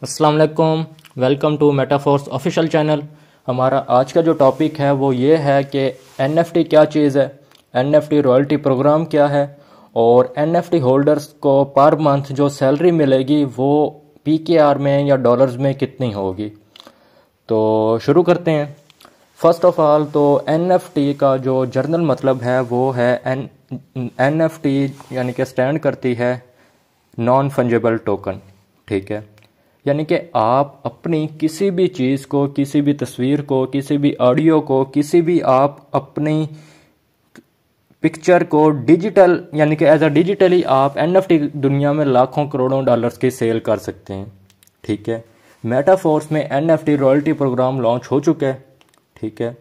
अस्सलाम वालेकुम, welcome to Metaforce official channel. हमारा आज का जो टॉपिक है वो ये है कि एनएफटी क्या चीज़ है, एनएफटी रॉयल्टी प्रोग्राम क्या है और एनएफटी होल्डर्स को पर मंथ जो सैलरी मिलेगी वो पीकेआर में या डॉलर्स में कितनी होगी। तो शुरू करते हैं। फर्स्ट ऑफ ऑल तो एनएफटी का जो जर्नल मतलब है वो है एनएफटी यानी कि स्टैंड करती है नॉन फंजेबल टोकन। ठीक है, यानी कि आप अपनी किसी भी चीज़ को, किसी भी तस्वीर को, किसी भी ऑडियो को, किसी भी आप अपनी पिक्चर को डिजिटल यानी कि एज अ डिजिटली आप एनएफटी दुनिया में लाखों करोड़ों डॉलर्स की सेल कर सकते हैं। ठीक है, मेटाफोर्स में एनएफटी रॉयल्टी प्रोग्राम लॉन्च हो चुका है। ठीक है,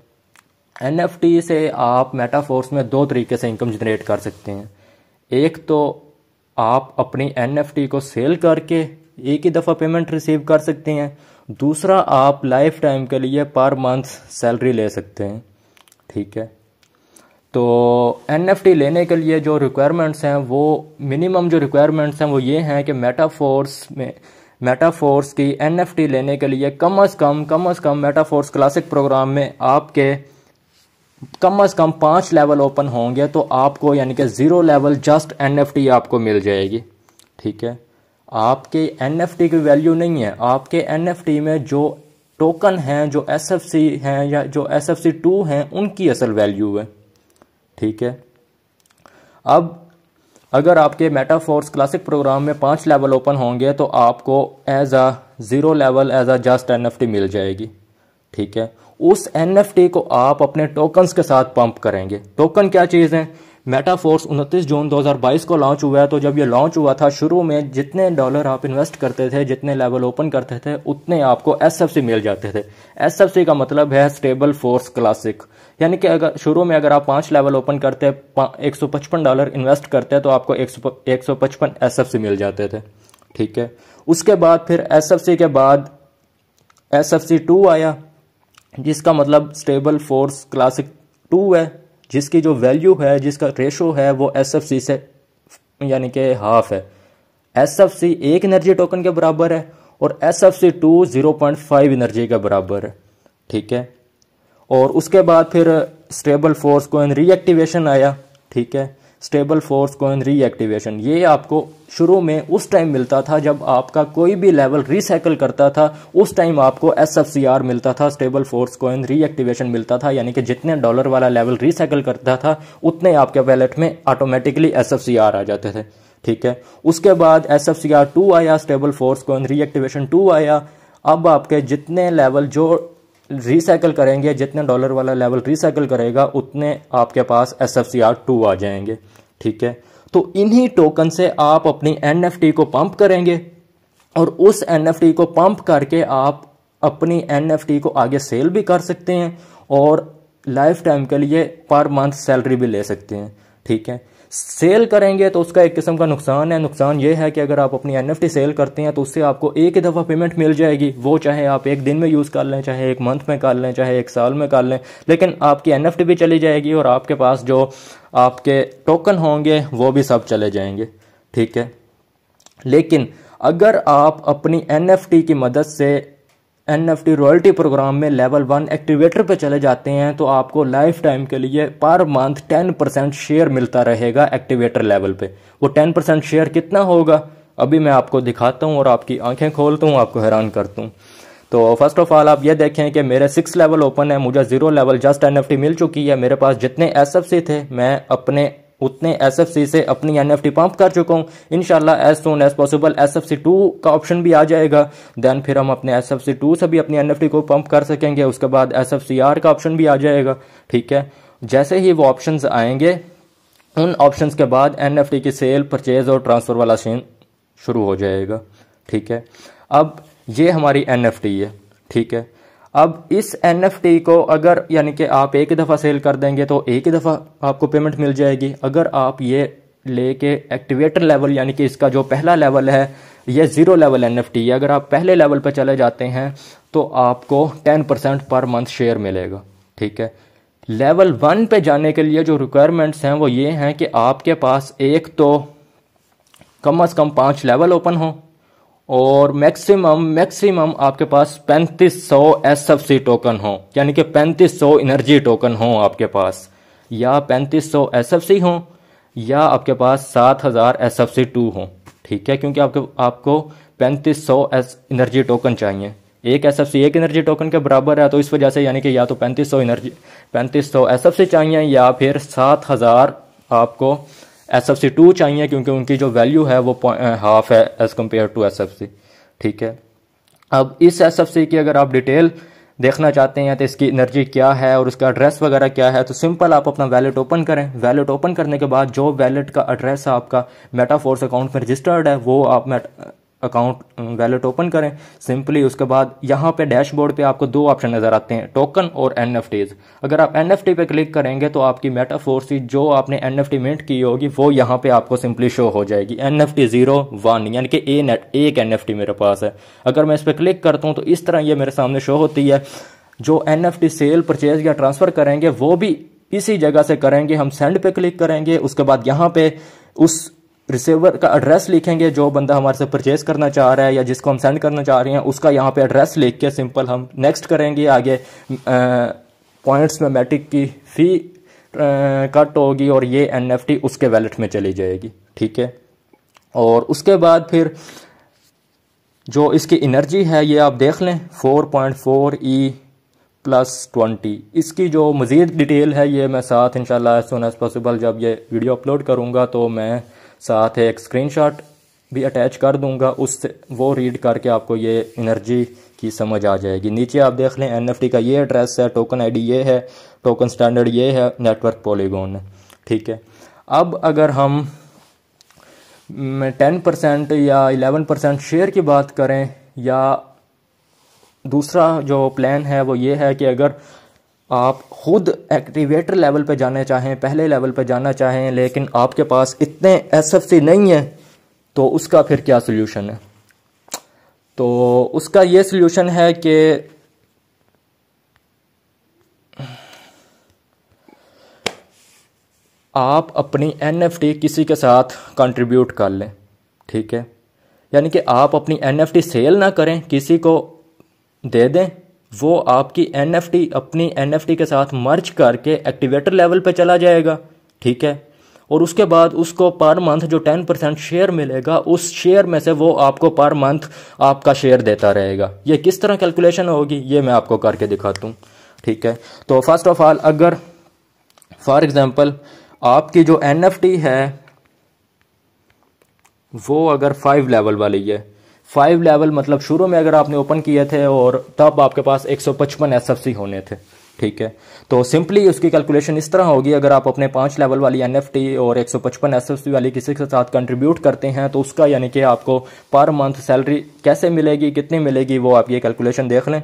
एनएफटी से आप मेटाफोर्स में दो तरीके से इनकम जनरेट कर सकते हैं। एक तो आप अपनी एनएफटी को सेल करके एक ही दफ़ा पेमेंट रिसीव कर सकते हैं, दूसरा आप लाइफ टाइम के लिए पर मंथ सैलरी ले सकते हैं। ठीक है, तो एनएफटी लेने के लिए जो रिक्वायरमेंट्स हैं वो मिनिमम जो रिक्वायरमेंट्स हैं वो ये हैं कि मेटाफोर्स की एनएफटी लेने के लिए कम अज़ कम मेटाफोर्स क्लासिक प्रोग्राम में आपके कम से कम 5 लेवल ओपन होंगे तो आपको यानी कि 0 लेवल जस्ट एनएफटी आपको मिल जाएगी। ठीक है, आपके एनएफटी की वैल्यू नहीं है, आपके एनएफटी में जो टोकन हैं, जो एसएफसी हैं या जो SFC2 हैं उनकी असल वैल्यू है। ठीक है, अब अगर आपके मेटाफोर्स क्लासिक प्रोग्राम में 5 लेवल ओपन होंगे तो आपको as a 0 level as a just NFT मिल जाएगी। ठीक है, उस एनएफटी को आप अपने टोकन्स के साथ पंप करेंगे। टोकन क्या चीज़ है? मेटाफोर्स 29 जून 2022 को लॉन्च हुआ है। तो जब ये लॉन्च हुआ था शुरू में जितने डॉलर आप इन्वेस्ट करते थे, जितने लेवल ओपन करते थे, उतने आपको एसएफसी मिल जाते थे। एसएफसी का मतलब है स्टेबल फोर्स क्लासिक, यानी कि अगर शुरू में अगर आप 5 लेवल ओपन करते, $155 इन्वेस्ट करते तो आपको 155 एसएफसी मिल जाते थे। ठीक है, उसके बाद फिर एसएफसी के बाद SFC2 आया, जिसका मतलब स्टेबल फोर्स क्लासिक 2 है, जिसकी जो वैल्यू है, जिसका रेशो है वो SFC से यानी कि हाफ है। SFC 1 एनर्जी टोकन के बराबर है और SFC2 0.5 एनर्जी के बराबर है। ठीक है, और उसके बाद फिर स्टेबल फोर्स कॉइन रीएक्टिवेशन आया। ठीक है, स्टेबल फोर्स कॉइन रीएक्टिवेशन ये आपको शुरू में उस टाइम मिलता था जब आपका कोई भी लेवल रिसाइकल करता था, उस टाइम आपको SFCR मिलता था, स्टेबल फोर्स कॉइन रीएक्टिवेशन मिलता था। यानी कि जितने डॉलर वाला लेवल रिसाइकल करता था उतने आपके वैलेट में ऑटोमेटिकली SFCR आ जाते थे। ठीक है, उसके बाद SFCR2 आया, स्टेबल फोर्स कॉइन रीएक्टिवेशन 2 आया। अब आपके जितने लेवल जो रिसाइकल करेंगे, जितने डॉलर वाला लेवल रिसाइकल करेगा उतने आपके पास SFCR2 आ जाएंगे। ठीक है, तो इन्हीं टोकन से आप अपनी एनएफटी को पंप करेंगे और उस एनएफटी को पंप करके आप अपनी एनएफटी को आगे सेल भी कर सकते हैं और लाइफ टाइम के लिए पर मंथ सैलरी भी ले सकते हैं। ठीक है, सेल करेंगे तो उसका एक किस्म का नुकसान है। नुकसान ये है कि अगर आप अपनी एनएफटी सेल करते हैं तो उससे आपको एक ही दफ़ा पेमेंट मिल जाएगी, वो चाहे आप एक दिन में यूज़ कर लें, चाहे एक मंथ में कर लें, चाहे एक साल में कर लें, लेकिन आपकी एनएफटी भी चली जाएगी और आपके पास जो आपके टोकन होंगे वो भी सब चले जाएंगे। ठीक है, लेकिन अगर आप अपनी एनएफटी की मदद से एनएफटी रॉयल्टी प्रोग्राम में लेवल 1 एक्टिवेटर पे चले जाते हैं तो आपको लाइफ टाइम के लिए पर मंथ 10% शेयर मिलता रहेगा एक्टिवेटर लेवल पे। वो 10% शेयर कितना होगा अभी मैं आपको दिखाता हूँ और आपकी आंखें खोलता हूँ, आपको हैरान करता हूँ। तो फर्स्ट ऑफ ऑल आप ये देखें कि मेरे 6 लेवल ओपन है, मुझे 0 लेवल जस्ट एनएफटी मिल चुकी है। मेरे पास जितने एसएफसी थे मैं अपने उतने एसएफसी से अपनी एनएफटी पंप कर चुका हूँ। इंशाल्लाह as soon as possible SFC2 का ऑप्शन भी आ जाएगा, देन फिर हम अपने SFC2 से भी अपनी एनएफटी को पंप कर सकेंगे। उसके बाद SFCR का ऑप्शन भी आ जाएगा। ठीक है, जैसे ही वो ऑप्शंस आएंगे उन ऑप्शंस के बाद एनएफटी की सेल, परचेज और ट्रांसफर वाला सीन शुरू हो जाएगा। ठीक है, अब ये हमारी एनएफटी है। ठीक है, अब इस एनएफटी को अगर यानी कि आप एक ही दफ़ा सेल कर देंगे तो एक ही दफ़ा आपको पेमेंट मिल जाएगी। अगर आप ये लेके एक्टिवेटर लेवल यानी कि इसका जो पहला लेवल है ये 0 लेवल एनएफटी है, अगर आप पहले लेवल पर चले जाते हैं तो आपको 10% पर मंथ शेयर मिलेगा। ठीक है, लेवल 1 पे जाने के लिए जो रिक्वायरमेंट्स हैं वो ये हैं कि आपके पास एक तो कम से कम 5 लेवल ओपन हो और मैक्सिमम आपके पास 3500 SFC टोकन हो, यानी कि 3500 एनर्जी टोकन हो आपके पास, या 3500 SFC हो, या आपके पास 7000 SFC2 हो। ठीक है, क्योंकि आपको 3500 एनर्जी टोकन चाहिए। एक SFC एक एनर्जी टोकन के बराबर है, तो इस वजह से यानी कि या तो 3500 SFC चाहिए, या फिर 7000 आपको SFC2 चाहिए, क्योंकि उनकी जो वैल्यू है वो हाफ है एज कम्पेयर टू SFC। ठीक है, अब इस SFC की अगर आप डिटेल देखना चाहते हैं तो इसकी एनर्जी क्या है और उसका एड्रेस वगैरह क्या है, तो सिंपल आप अपना वैलेट ओपन करें। वैलेट ओपन करने के बाद जो वैलेट का एड्रेस आपका मेटाफोर्स अकाउंट में रजिस्टर्ड है वो आप अकाउंट वैलेट ओपन करें सिंपली। उसके बाद यहाँ पे डैशबोर्ड पे आपको दो ऑप्शन नजर आते हैं, टोकन और NFTs। अगर आप NFT पे क्लिक करेंगे तो आपकी मेटाफोर्स की जो आपने NFT मिंट की होगी वो यहाँ पे आपको सिंपली शो हो जाएगी, NFT 01, यानी कि एक NFT मेरे पास है। अगर मैं इस पर क्लिक करता हूँ तो इस तरह ये मेरे सामने शो होती है। जो NFT सेल, परचेज या ट्रांसफर करेंगे वो भी इसी जगह से करेंगे। हम सेंड पे क्लिक करेंगे, उसके बाद यहाँ पे उस रिसीवर का एड्रेस लिखेंगे, जो बंदा हमारे से परचेज करना चाह रहा है या जिसको हम सेंड करना चाह रहे हैं उसका यहाँ पे एड्रेस लिख के सिंपल हम नेक्स्ट करेंगे। आगे पॉइंट्स में मैटिक की फी कट होगी और ये NFT उसके वैलेट में चली जाएगी। ठीक है, और उसके बाद फिर जो इसकी एनर्जी है ये आप देख लें 4.4E+20। इसकी जो मज़ीद डिटेल है ये मैं साथ इंशाल्लाह एज सून एज पॉसिबल जब ये वीडियो अपलोड करूँगा तो मैं साथ एक स्क्रीनशॉट भी अटैच कर दूंगा, उससे वो रीड करके आपको ये एनर्जी की समझ आ जाएगी। नीचे आप देख लें NFT का ये एड्रेस है, टोकन ID ये है, टोकन स्टैंडर्ड ये है, नेटवर्क पॉलीगॉन है। ठीक है, अब अगर हम 10% या 11% शेयर की बात करें, या दूसरा जो प्लान है वो ये है कि अगर आप खुद एक्टिवेटर लेवल पे जाना चाहें, पहले लेवल पे जाना चाहें, लेकिन आपके पास इतने SFC नहीं है, तो उसका फिर क्या सोल्यूशन है? तो उसका ये सोल्यूशन है कि आप अपनी NFT किसी के साथ कंट्रीब्यूट कर लें। ठीक है, यानी कि आप अपनी NFT सेल ना करें, किसी को दे दें, वो आपकी NFT अपनी NFT के साथ मर्ज करके एक्टिवेटर लेवल पे चला जाएगा। ठीक है, और उसके बाद उसको पर मंथ जो 10% शेयर मिलेगा, उस शेयर में से वो आपको पर मंथ आपका शेयर देता रहेगा। ये किस तरह कैलकुलेशन होगी ये मैं आपको करके दिखाता हूँ। ठीक है, तो फर्स्ट ऑफ ऑल अगर फॉर एग्जांपल आपकी जो NFT है वो अगर 5 लेवल वाली है, 5 लेवल मतलब शुरू में अगर आपने ओपन किए थे और तब आपके पास 155 SFC होने थे। ठीक है, तो सिंपली उसकी कैलकुलेशन इस तरह होगी, अगर आप अपने 5 लेवल वाली NFT और 155 SFC वाली किसी के साथ कंट्रीब्यूट करते हैं तो उसका यानी कि आपको पर मंथ सैलरी कैसे मिलेगी, कितनी मिलेगी, वो आप ये कैलकुलेशन देख लें।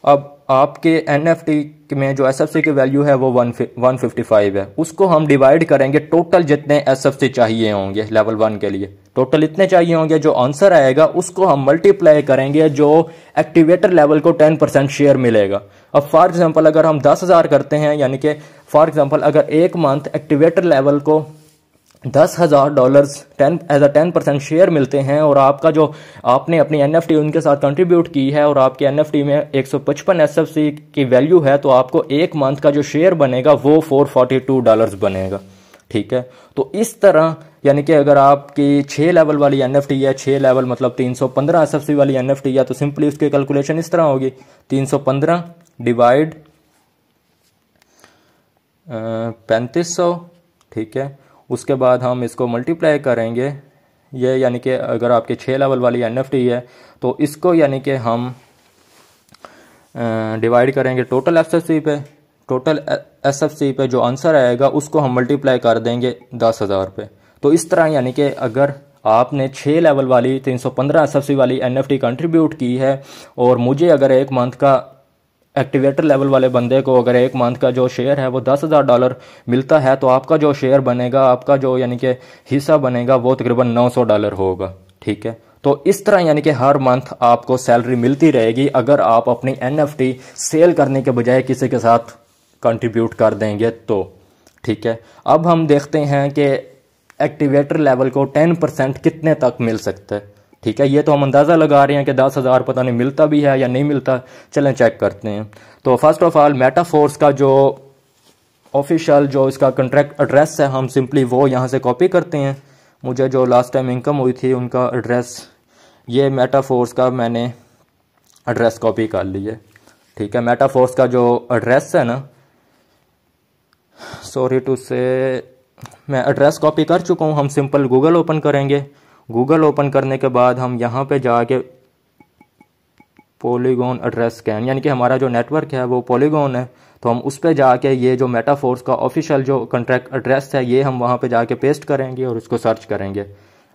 अब आपके NFT में जो SFC की वैल्यू है वो 155 है, उसको हम डिवाइड करेंगे टोटल जितने SFC चाहिए होंगे लेवल 1 के लिए, टोटल इतने चाहिए होंगे, जो आंसर आएगा उसको हम मल्टीप्लाई करेंगे जो एक्टिवेटर लेवल को 10% शेयर मिलेगा। अब फॉर एग्जांपल अगर हम 10,000 करते हैं, यानी कि फॉर एग्जांपल अगर एक मंथ एक्टिवेटर लेवल को $10,000 एज अ 10% शेयर मिलते हैं, और आपका जो आपने अपनी NFT उनके साथ कंट्रीब्यूट की है और आपके NFT में 155 SFC की वैल्यू है, तो आपको एक मंथ का जो शेयर बनेगा वो $442 बनेगा। ठीक है, तो इस तरह यानी कि अगर आपकी 6 लेवल वाली NFT है, 6 लेवल मतलब 315 SFC वाली NFT है, तो सिंपली उसकी कैलकुलेशन इस तरह होगी 315 डिवाइड 3500। ठीक है, उसके बाद हम इसको मल्टीप्लाई करेंगे, ये यानी कि अगर आपके 6 लेवल वाली NFT है तो इसको यानी कि हम डिवाइड करेंगे टोटल SFC पे, टोटल SFC पे जो आंसर आएगा उसको हम मल्टीप्लाई कर देंगे 10,000 पे। तो इस तरह यानी कि अगर आपने 6 लेवल वाली 315 SFC वाली NFT कंट्रीब्यूट की है, और मुझे अगर एक मंथ का एक्टिवेटर लेवल वाले बंदे को अगर एक मंथ का जो शेयर है वो $10,000 मिलता है, तो आपका जो शेयर बनेगा, आपका जो यानी कि हिस्सा बनेगा वो तकरीबन $900 होगा। ठीक है, तो इस तरह यानी कि हर मंथ आपको सैलरी मिलती रहेगी अगर आप अपनी NFT सेल करने के बजाय किसी के साथ कंट्रीब्यूट कर देंगे तो। ठीक है, अब हम देखते हैं कि एक्टिवेटर लेवल को 10% कितने तक मिल सकता है। ठीक है, ये तो हम अंदाज़ा लगा रहे हैं कि 10,000 पता नहीं मिलता भी है या नहीं मिलता। चलें चेक करते हैं। तो फर्स्ट ऑफ ऑल मेटाफोर्स का जो ऑफिशियल जो इसका कॉन्ट्रैक्ट एड्रेस है, हम सिंपली वो यहाँ से कॉपी करते हैं। मुझे जो लास्ट टाइम इनकम हुई थी उनका एड्रेस, ये मेटाफोर्स का मैंने एड्रेस कॉपी कर ली है। ठीक है, मेटाफोर्स का जो एड्रेस है ना, सॉरी टू से मैं एड्रेस कॉपी कर चुका हूँ। हम सिंपल गूगल ओपन करेंगे। गूगल ओपन करने के बाद हम यहाँ पे जाके पॉलीगॉन एड्रेस स्कैन, यानी कि हमारा जो नेटवर्क है वो पॉलीगॉन है, तो हम उस पर जाके ये जो मेटाफोर्स का ऑफिशियल जो कॉन्ट्रैक्ट एड्रेस है ये हम वहाँ पे जाके पेस्ट करेंगे और इसको सर्च करेंगे।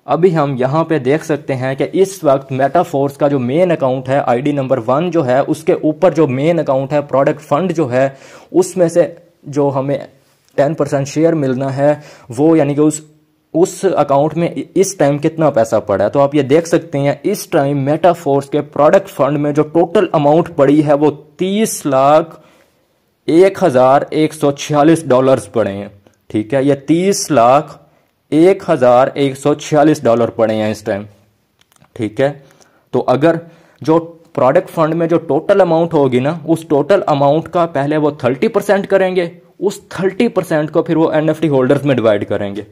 अभी हम यहाँ पे देख सकते हैं कि इस वक्त मेटाफोर्स का जो मेन अकाउंट है आईडी नंबर 1 जो है, उसके ऊपर जो मेन अकाउंट है प्रोडक्ट फंड जो है, उसमें से जो हमें 10% शेयर मिलना है वो, यानी कि उस अकाउंट में इस टाइम कितना पैसा पड़ा है। तो आप ये देख सकते हैं इस टाइम मेटाफोर्स के प्रोडक्ट फंड में जो टोटल अमाउंट पड़ी है वो 30,01,146 डॉलर्स पड़े हैं। ठीक है, ये 30,01,146 डॉलर पड़े हैं इस टाइम। ठीक है, तो अगर जो प्रोडक्ट फंड में जो टोटल अमाउंट होगी ना, उस टोटल अमाउंट का पहले वो 30% करेंगे, उस 30% को फिर वो एनएफटी होल्डर्स में डिवाइड करेंगे।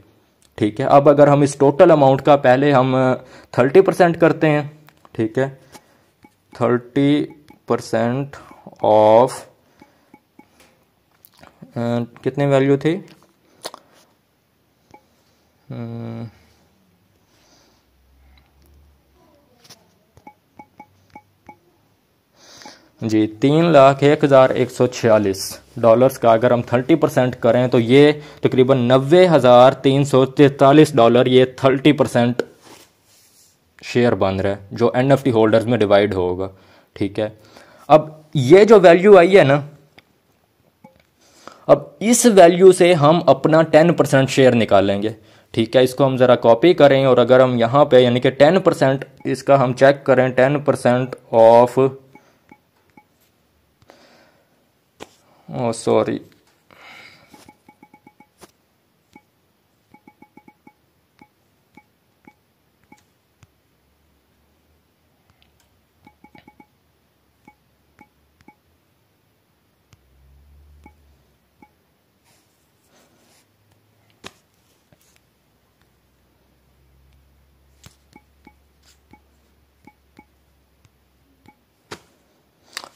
ठीक है, अब अगर हम इस टोटल अमाउंट का पहले हम 30% करते हैं। ठीक है, 30% ऑफ कितनी वैल्यू थी, जी 3,01,146 डॉलर्स का अगर हम 30% करें तो ये तकरीबन 90,343 डॉलर ये 30% शेयर बन रहा है जो एनएफटी होल्डर्स में डिवाइड होगा। ठीक है, अब ये जो वैल्यू आई है ना, अब इस वैल्यू से हम अपना 10% शेयर निकालेंगे। ठीक है, इसको हम ज़रा कॉपी करें और अगर हम यहाँ पे यानी कि 10% इसका हम चेक करें, 10% ऑफ सॉरी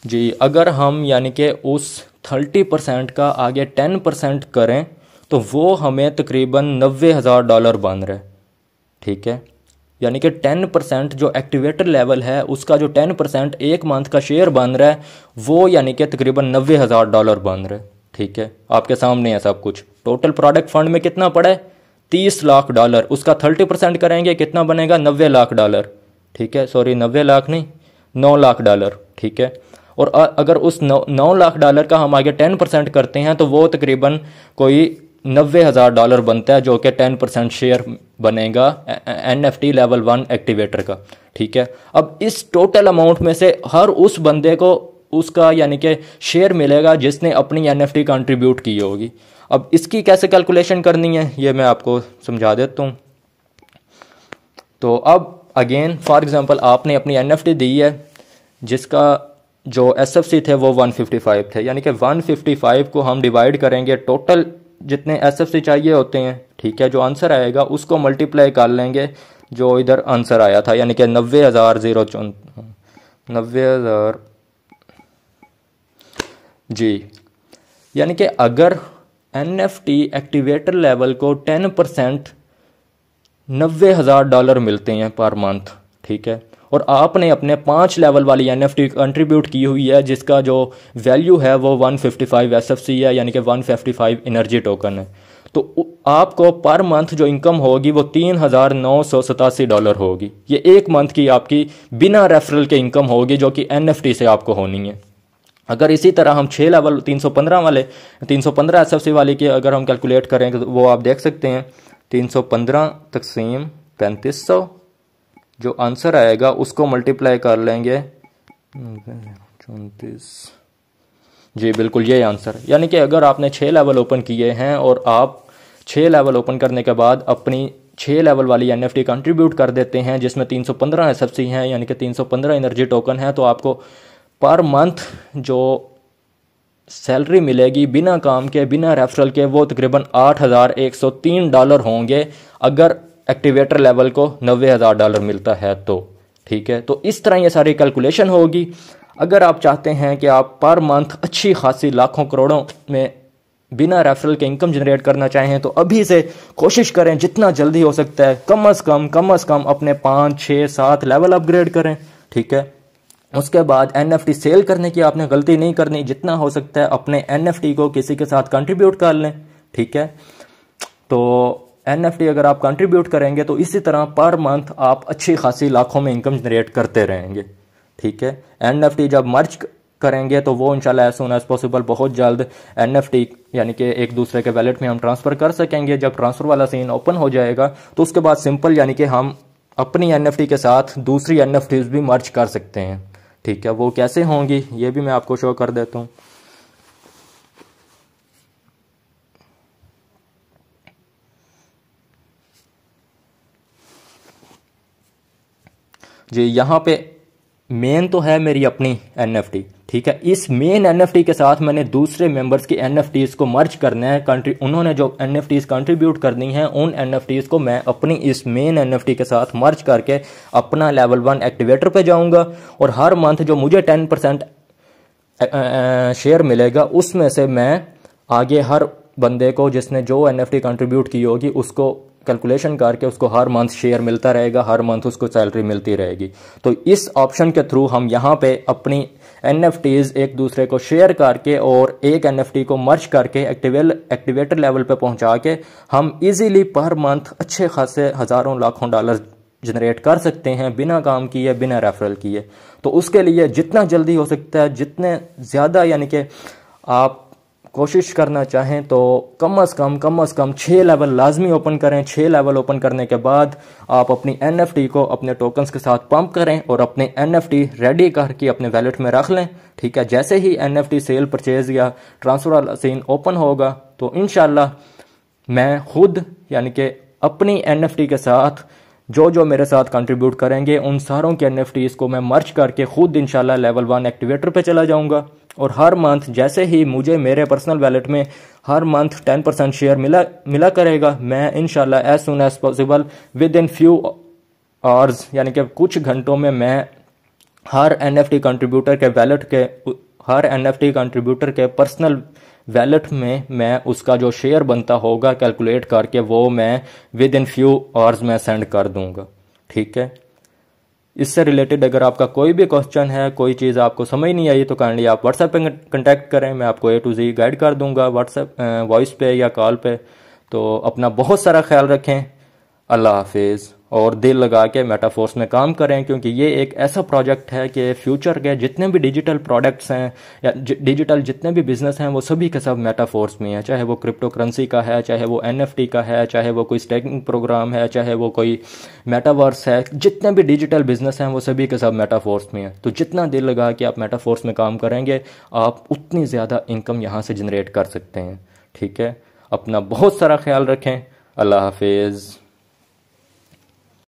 जी, अगर हम यानी कि उस 30% का आगे 10% करें तो वो हमें तकरीबन 90,000 डॉलर बन रहा है। ठीक है, यानी कि 10% जो एक्टिवेटर लेवल है उसका जो 10% एक मंथ का शेयर बन रहा है वो यानी कि तकरीबन 90,000 डॉलर बन रहा है। ठीक है, आपके सामने है सब कुछ। टोटल प्रोडक्ट फंड में कितना पड़ा है, 30 लाख डॉलर, उसका 30% करेंगे कितना बनेगा, 90 लाख डॉलर। ठीक है, सॉरी 90 लाख नहीं, 9 लाख डॉलर। ठीक है, और अगर उस 9 लाख डॉलर का हम आगे 10% करते हैं तो वो तकरीबन कोई 90,000 डॉलर बनता है जो कि 10% शेयर बनेगा एनएफटी लेवल 1 एक्टिवेटर का। ठीक है, अब इस टोटल अमाउंट में से हर उस बंदे को उसका यानी कि शेयर मिलेगा जिसने अपनी एनएफटी कंट्रीब्यूट की होगी। अब इसकी कैसे कैलकुलेशन करनी है ये मैं आपको समझा देता हूँ। तो अब अगेन फॉर एग्जांपल आपने अपनी एनएफटी दी है जिसका जो एसएफसी थे वो 155 थे, यानी कि 155 को हम डिवाइड करेंगे टोटल जितने एसएफसी चाहिए होते हैं। ठीक है, जो आंसर आएगा उसको मल्टीप्लाई कर लेंगे जो इधर आंसर आया था, यानी कि 90,000 जी, यानी कि अगर एनएफटी एक्टिवेटर लेवल को 10% 90,000 डॉलर मिलते हैं पर मंथ। ठीक है, और आपने अपने 5 लेवल वाली एनएफटी कंट्रीब्यूट की हुई है जिसका जो वैल्यू है वो 155 एसएफसी है, यानी कि 155 एनर्जी टोकन है, तो आपको पर मंथ जो इनकम होगी वो 3,987 डॉलर होगी। ये एक मंथ की आपकी बिना रेफरल के इनकम होगी जो कि एनएफटी से आपको होनी है। अगर इसी तरह हम 6 लेवल 315 एसएफसी वाली की अगर हम कैलकुलेट करें तो वो आप देख सकते हैं 315 तकसीम 3500, जो आंसर आएगा उसको मल्टीप्लाई कर लेंगे 34। जी बिल्कुल ये आंसर, यानी कि अगर आपने 6 लेवल ओपन किए हैं और आप 6 लेवल ओपन करने के बाद अपनी 6 लेवल वाली NFT कंट्रीब्यूट कर देते हैं जिसमें 315 SFC हैं यानी कि 315 एनर्जी टोकन है, तो आपको पर मंथ जो सैलरी मिलेगी बिना काम के बिना रेफरल के वो तकरीबन $8,103 होंगे अगर एक्टिवेटर लेवल को $90,000 मिलता है तो। ठीक है, तो इस तरह ये सारी कैलकुलेशन होगी। अगर आप चाहते हैं कि आप पर मंथ अच्छी खासी लाखों करोड़ों में बिना रेफरल के इनकम जनरेट करना चाहें तो अभी से कोशिश करें, जितना जल्दी हो सकता है कम से कम अपने 5, 6, 7 लेवल अपग्रेड करें। ठीक है, उसके बाद NFT सेल करने की आपने गलती नहीं करनी, जितना हो सकता है अपने NFT को किसी के साथ कंट्रीब्यूट कर लें। ठीक है, तो NFT अगर आप कंट्रीब्यूट करेंगे तो इसी तरह पर मंथ आप अच्छी खासी लाखों में इनकम जनरेट करते रहेंगे। ठीक है, NFT जब मर्ज करेंगे तो वो इंशाल्लाह एज सून एज पॉसिबल बहुत जल्द NFT यानी कि एक दूसरे के वैलेट में हम ट्रांसफ़र कर सकेंगे। जब ट्रांसफ़र वाला सीन ओपन हो जाएगा तो उसके बाद सिंपल यानी कि हम अपनी NFT के साथ दूसरी NFTs भी मर्ज कर सकते हैं। ठीक है, वो कैसे होंगी ये भी मैं आपको शो कर देता हूँ। जी, यहाँ पे मेन तो है मेरी अपनी NFT। ठीक है, इस मेन NFT के साथ मैंने दूसरे मेंबर्स की NFTs को मर्ज करना है। उन्होंने जो NFTs कंट्रीब्यूट करनी है उन NFTs को मैं अपनी इस मेन NFT के साथ मर्ज करके अपना लेवल 1 एक्टिवेटर पे जाऊंगा और हर मंथ जो मुझे 10% शेयर मिलेगा उसमें से मैं आगे हर बंदे को जिसने जो NFT कंट्रीब्यूट की होगी उसको कैलकुलेशन करके उसको हर मंथ शेयर मिलता रहेगा, हर मंथ उसको सैलरी मिलती रहेगी। तो इस ऑप्शन के थ्रू हम यहाँ पे अपनी NFTs एक दूसरे को शेयर करके और एक NFT को मर्ज करके एक्टिवेटर लेवल पे पहुँचा के हम इजीली पर मंथ अच्छे खासे हज़ारों लाखों डॉलर जनरेट कर सकते हैं बिना काम किए बिना रेफरल किए। तो उसके लिए जितना जल्दी हो सकता है, जितने ज़्यादा यानी कि आप कोशिश करना चाहें तो कम से कम 6 लेवल लाजमी ओपन करें। 6 लेवल ओपन करने के बाद आप अपनी NFT को अपने टोकन्स के साथ पंप करें और अपने NFT रेडी करके अपने वैलेट में रख लें। ठीक है, जैसे ही NFT सेल परचेज या ट्रांसफ़र वाला सीन ओपन होगा तो इंशाल्लाह मैं खुद यानी कि अपनी NFT के साथ जो मेरे साथ कंट्रीब्यूट करेंगे उन सारों के NFTs को मैं मर्ज करके खुद इंशाल्लाह लेवल 1 एक्टिवेटर पे चला जाऊंगा और हर मंथ जैसे ही मुझे मेरे पर्सनल वैलेट में हर मंथ 10% शेयर मिला करेगा, मैं इंशाल्लाह as soon as possible within few hours यानी कि कुछ घंटों में मैं हर NFT कंट्रीब्यूटर के वैलेट के हर NFT कंट्रीब्यूटर के पर्सनल वैलेट में मैं उसका जो शेयर बनता होगा कैलकुलेट करके वो मैं विद इन फ्यू आवर्स में सेंड कर दूंगा। ठीक है, इससे रिलेटेड अगर आपका कोई भी क्वेश्चन है, कोई चीज़ आपको समझ नहीं आई तो काइंडली आप व्हाट्सएप पे कंटेक्ट करें, मैं आपको A to Z गाइड कर दूंगा व्हाट्सएप वॉइस पे या कॉल पे। तो अपना बहुत सारा ख्याल रखें। अल्लाह हाफिज़ और दिल लगा के मेटाफोर्स में काम करें क्योंकि ये एक ऐसा प्रोजेक्ट है कि फ्यूचर के जितने भी डिजिटल प्रोडक्ट्स हैं या डिजिटल जितने भी बिजनेस हैं वो सभी के सब मेटाफोर्स में है। चाहे वो क्रिप्टो करेंसी का है, चाहे वो NFT का है, चाहे वो कोई स्टेकिंग प्रोग्राम है, चाहे वो कोई मेटावर्स है, जितने भी डिजिटल बिजनेस हैं वो सभी के सब मेटाफोर्स में है। तो जितना दिल लगा के आप मेटाफोर्स में काम करेंगे आप उतनी ज़्यादा इनकम यहाँ से जनरेट कर सकते हैं। ठीक है, अपना बहुत सारा ख्याल रखें। अल्लाह हाफिज़।